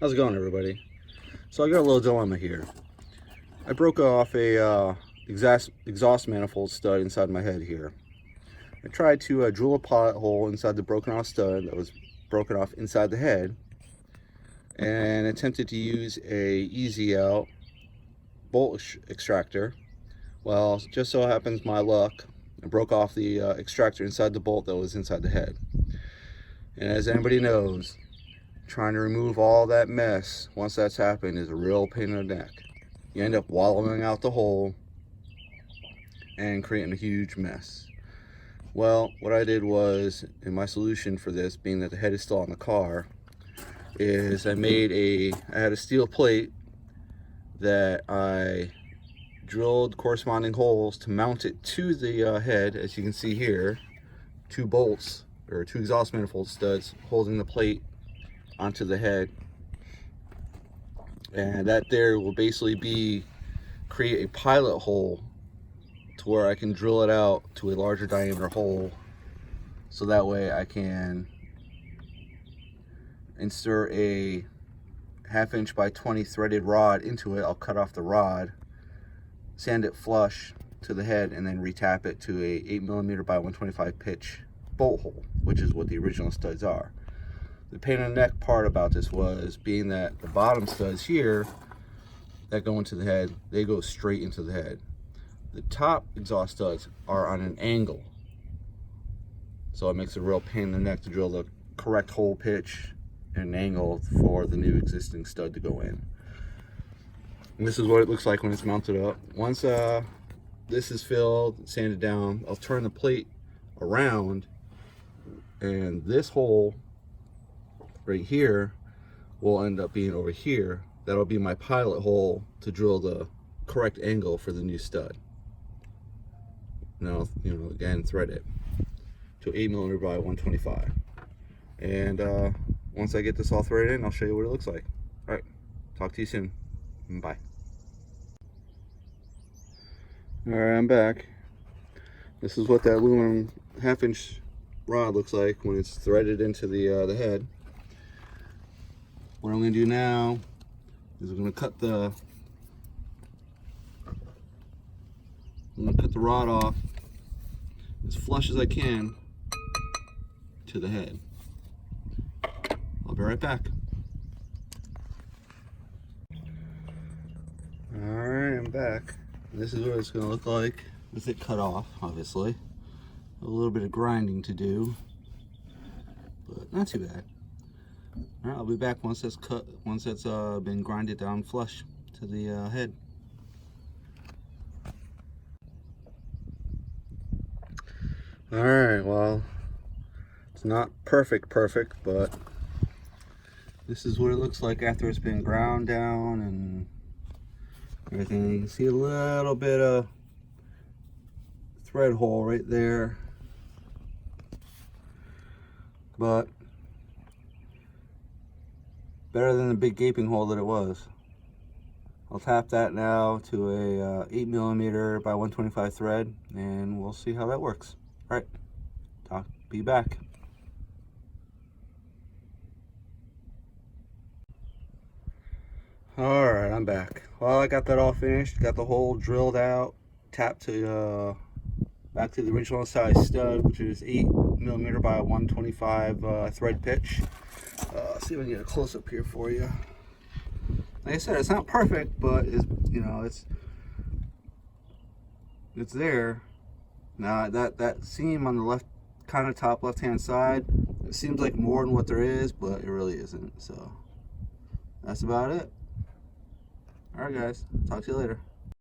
How's it going, everybody? So I got a little dilemma here. I broke off a exhaust manifold stud inside my head here. I tried to drill a pilot hole inside the broken off stud that was broken off inside the head, and attempted to use a easy out bolt extractor. Well, just so happens my luck, I broke off the extractor inside the bolt that was inside the head. And as anybody knows, trying to remove all that mess once that's happened is a real pain in the neck. You end up wallowing out the hole and creating a huge mess. Well, what I did was, in my solution for this, being that the head is still on the car, is I had a steel plate that I drilled corresponding holes to mount it to the head. As you can see here, two bolts or two exhaust manifold studs holding the plate onto the head, and that there will basically create a pilot hole to where I can drill it out to a larger diameter hole, so that way I can insert a 1/2 inch by 20 threaded rod into it. I'll cut off the rod, sand it flush to the head, and then retap it to a 8mm by 125 pitch bolt hole, which is what the original studs are. The pain in the neck part about this was being that the bottom studs here that go into the head, they go straight into the head. The top exhaust studs are on an angle, so it makes a real pain in the neck to drill the correct hole pitch and angle for the new existing stud to go in. And this is what it looks like when it's mounted up. Once this is filled, sanded down, I'll turn the plate around, and this hole right here will end up being over here. That'll be my pilot hole to drill the correct angle for the new stud. Now, again, thread it to 8mm by 125. And once I get this all threaded in, I'll show you what it looks like. All right, talk to you soon. Bye. All right, I'm back. This is what that aluminum 1/2 inch rod looks like when it's threaded into the head. What I'm going to do now is I'm going to cut the rod off as flush as I can to the head. I'll be right back. Alright, I'm back. This is what it's going to look like with it cut off, obviously. A little bit of grinding to do, but not too bad. Alright, I'll be back once that's cut, once that's been grinded down flush to the head. Alright, well, it's not perfect, but this is what it looks like after it's been ground down and everything. You can see a little bit of thread hole right there, but better than the big gaping hole that it was. I'll tap that now to a 8mm by 125 thread, and we'll see how that works. All right, be back. All right, I'm back. Well, I got that all finished, got the hole drilled out, tapped to back to the original size stud, which is 8mm by 125 thread pitch. See if I can get a close up here for you. Like I said, it's not perfect, but it's there. Now that seam on the left, kind of top left hand side, it seems like more than what there is, but it really isn't. So that's about it. All right, guys, talk to you later.